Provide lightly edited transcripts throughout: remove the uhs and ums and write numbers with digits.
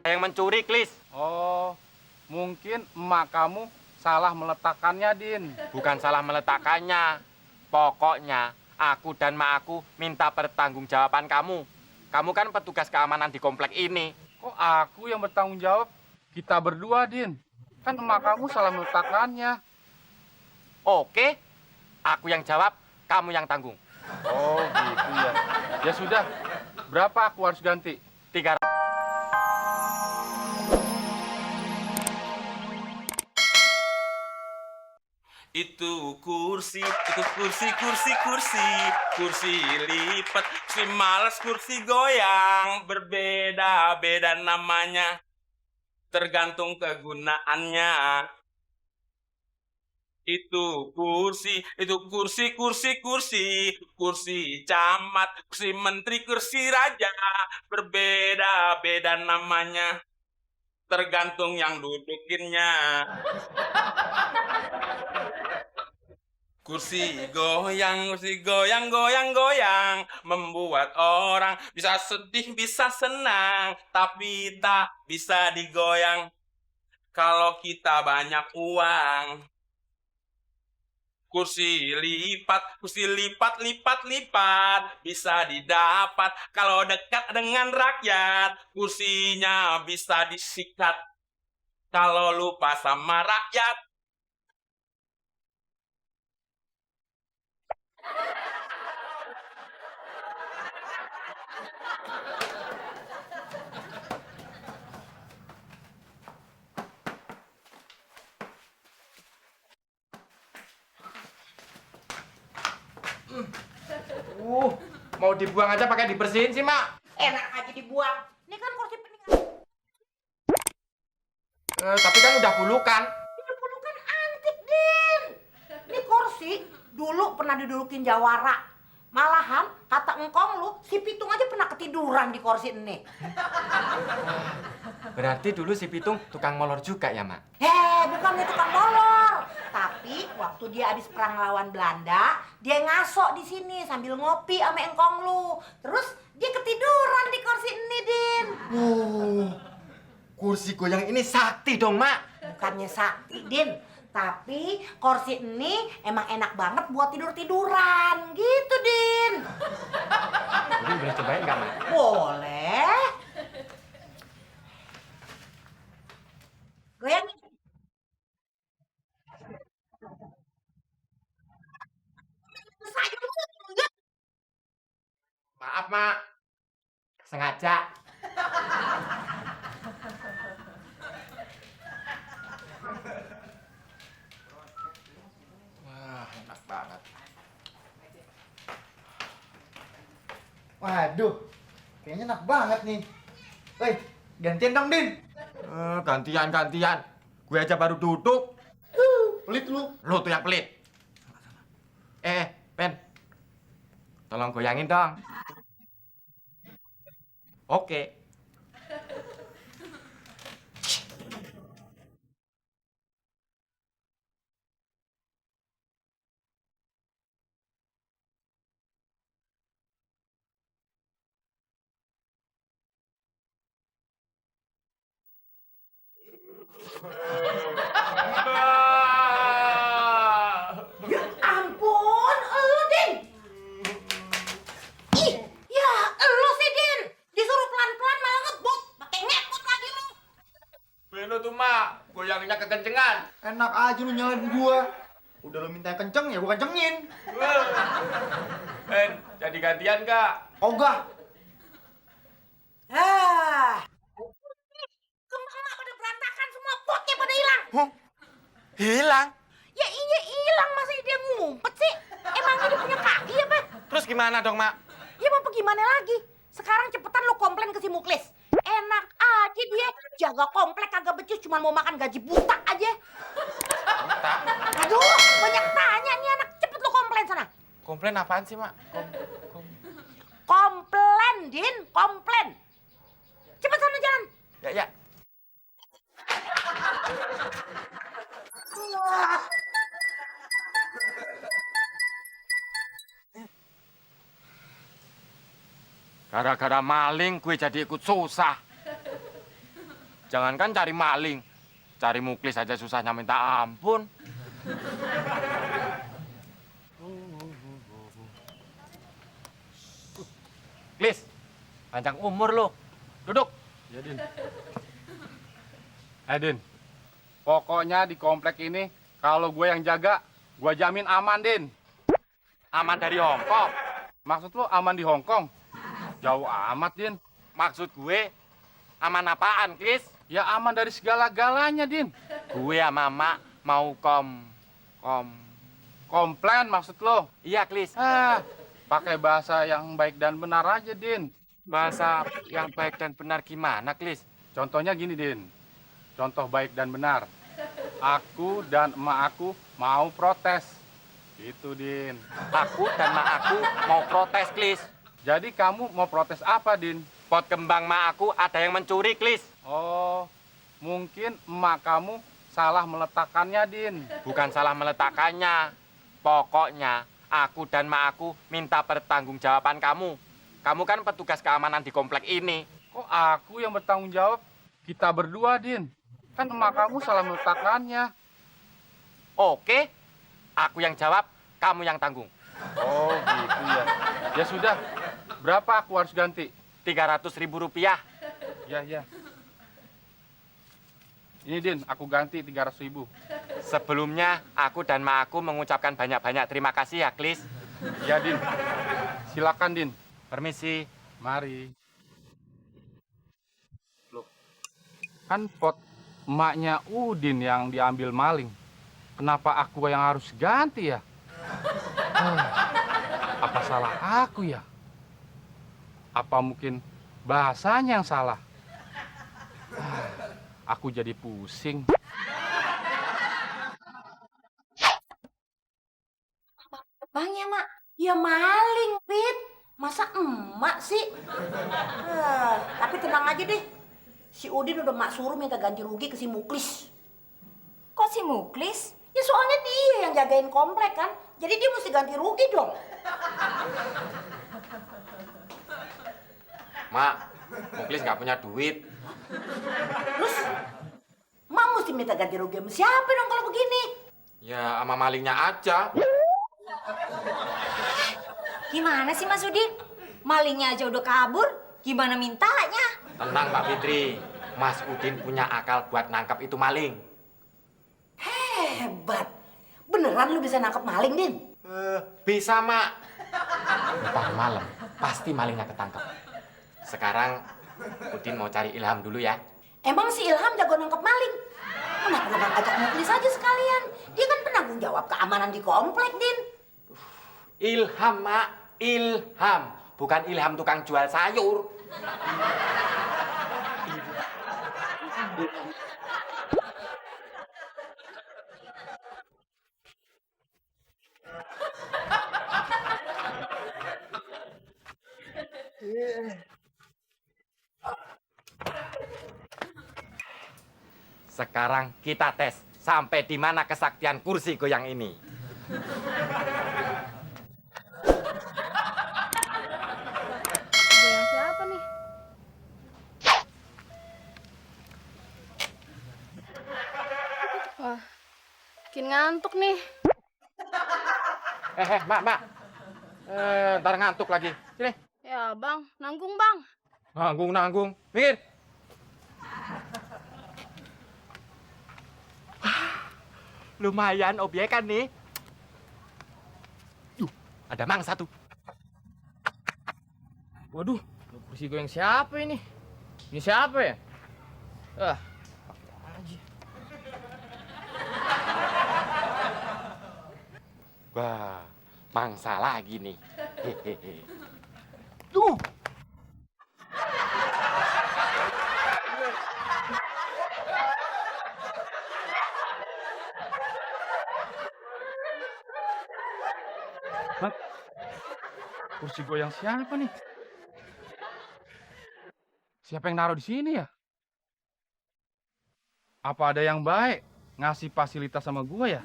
yang mencuri, Klis. Oh, mungkin emak kamu salah meletakkannya, Din. Bukan salah meletakkannya. Pokoknya, aku dan mak aku minta pertanggungjawaban kamu. Kamu kan petugas keamanan di komplek ini. Kok aku yang bertanggung jawab? Kita berdua, Din. Kan emak kamu salah meletakkannya. Oke, aku yang jawab, kamu yang tanggung. Oh, gitu ya. Ya sudah, berapa aku harus ganti? 300. Itu kursi lipat, kursi males, kursi goyang, berbeda-beda namanya, tergantung kegunaannya. Itu kursi camat, kursi menteri, kursi raja, berbeda-beda namanya, tergantung yang dudukinnya. Kursi goyang, goyang, membuat orang bisa sedih, bisa senang, tapi tak bisa digoyang kalau kita banyak uang. Kursi lipat, bisa didapat kalau dekat dengan rakyat. Kursinya bisa disikat kalau lupa sama rakyat. Mau dibuang aja pakai dibersihin sih, Mak. Enak aja dibuang. Ini kan kursi peninggalan. Tapi kan udah bulukan. Ini kan antik, Din. Ini kursi dulu pernah didudukin jawara. Malahan, kata engkong lu, si Pitung aja pernah ketiduran di kursi ini. Berarti dulu si Pitung tukang molor juga ya, Mak? Bukan dia tukang molor. Tapi waktu dia habis perang lawan Belanda, dia ngasok di sini sambil ngopi sama engkong lu. Terus dia ketiduran di kursi ini, Din. Kursi goyang ini sakti dong, Mak. Bukannya sakti, Din. Tapi kursi ini emang enak banget buat tidur-tiduran. Gitu, Din. Jadi boleh cobain nggak, Mak? Boleh. Goyangin. Saya enggak. Maaf, Mak. Sengaja. Wah, enak banget. Waduh, kayaknya enak banget nih. Woi, gantian dong, Din. Gantian. Gue aja baru duduk. Pelit lu. Lo tuh yang pelit. Ben. Tolong goyangin dong. Oke. Ya ampun, elu, Din. Ih, ya elu sih, Din. Disuruh pelan-pelan malah ngebut. Pakai ngepot lagi lu. Beno tuh, Mak. Goyanginnya kekencengan. Enak aja lu nyalain gua. Udah lu minta kenceng ya gua kencengin. Ben, jadi gantian gak? Ogah. Kembang mak pada berantakan semua, potnya pada hilang. Hilang? Ya iya hilang, masa dia ngumpet sih? Emangnya dia punya kaki apa? Terus gimana dong, Mak? Ya mau gimana lagi? Sekarang cepetan lu komplain ke si Muklis. Enak aja dia jaga komplek kagak becus, cuma mau makan gaji buta aja. Buta? Aduh, banyak tanya nih anak. Cepet lu komplain sana. Komplain apaan sih, Mak? Komplain, Din, komplain. Cepet sana jalan. Ya. Gara-gara maling gue jadi ikut susah. Jangankan cari maling, cari muklis aja susahnya minta ampun. Klis, panjang umur lo. Duduk. Ya, Din. Din, pokoknya di komplek ini, kalau gue yang jaga, gue jamin aman, Din. Aman dari Hongkong. Maksud lo aman di Hong Kong? Jauh amat, Din. Maksud gue, aman apaan, Klis? Ya aman dari segala-galanya, Din. Gue sama Mak mau Komplain maksud lo? Iya, Klis. Pakai bahasa yang baik dan benar aja, Din. Bahasa yang baik dan benar gimana, Klis? Contohnya gini, Din. Contoh baik dan benar. Aku dan emak aku mau protes. Gitu, Din. Aku dan Mak aku mau protes, Klis. Jadi kamu mau protes apa, Din? Pot kembang Mak aku ada yang mencuri, Klis. Oh, mungkin emak kamu salah meletakkannya, Din. Bukan salah meletakkannya. Pokoknya, aku dan Mak aku minta pertanggungjawaban kamu. Kamu kan petugas keamanan di komplek ini. Kok aku yang bertanggung jawab? Kita berdua, Din. Kan emak kamu salah meletakkannya. Oke, aku yang jawab, kamu yang tanggung. Oh, gitu ya. Ya sudah, berapa aku harus ganti? 300.000 rupiah. Ya, ya. Ini, Din, aku ganti 300.000. Sebelumnya, aku dan Mak aku mengucapkan banyak-banyak terima kasih ya, Klis. Ya, Din. Silakan, Din. Permisi. Mari. Loh, kan pot emaknya Udin yang diambil maling. Kenapa aku yang harus ganti ya? Apa salah aku ya? Apa mungkin bahasanya yang salah? Aku jadi pusing. Bang ya, Mak. Ya maling, Pit. Masa emak sih? Tapi tenang aja deh. Si Udin udah mak suruh minta ganti rugi ke si Muklis. Kok si Muklis? Ya soalnya dia yang jagain komplek kan. Jadi dia mesti ganti rugi dong. Mak, Muklis nggak punya duit. Terus, mak mesti minta ganti rugi sama siapa dong kalau begini? Ya, sama malingnya aja. Gimana sih Mas Udin? Malingnya aja udah kabur, gimana mintanya? Tenang, Mbak Fitri. Mas Udin punya akal buat nangkap itu maling. Hebat. Beneran lu bisa nangkep maling, Din? Bisa, Mak. Ntar malam, pasti malingnya ketangkep. Sekarang, Udin mau cari Ilham dulu ya. Emang si Ilham jago nangkep maling? Kenapa lu gak ajak Muklis aja sekalian? Dia kan penanggung jawab keamanan di komplek, Din. Ilham, Mak. Ilham. Bukan Ilham tukang jual sayur. Sekarang kita tes sampai di mana kesaktian kursi goyang ini. Goyang siapa nih? Wah, bikin ngantuk nih. Mak. Ntar ngantuk lagi. Sini. Ya bang, nanggung bang. Nanggung. Minggir. Lumayan obyekan nih. Ada mangsa tuh. Waduh, kursi goyang siapa ini? Ini siapa ya? Wah, mangsa lagi nih. Hehehe. Hah? Kursi goyang siapa nih? Siapa yang naruh di sini ya? Apa ada yang baik ngasih fasilitas sama gua ya?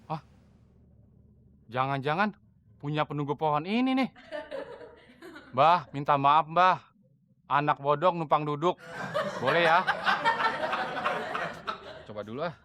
Hah? Jangan-jangan punya penunggu pohon ini nih. Mbah, minta maaf, Mbah. Anak bodong numpang duduk. Boleh ya? Coba dulu ah.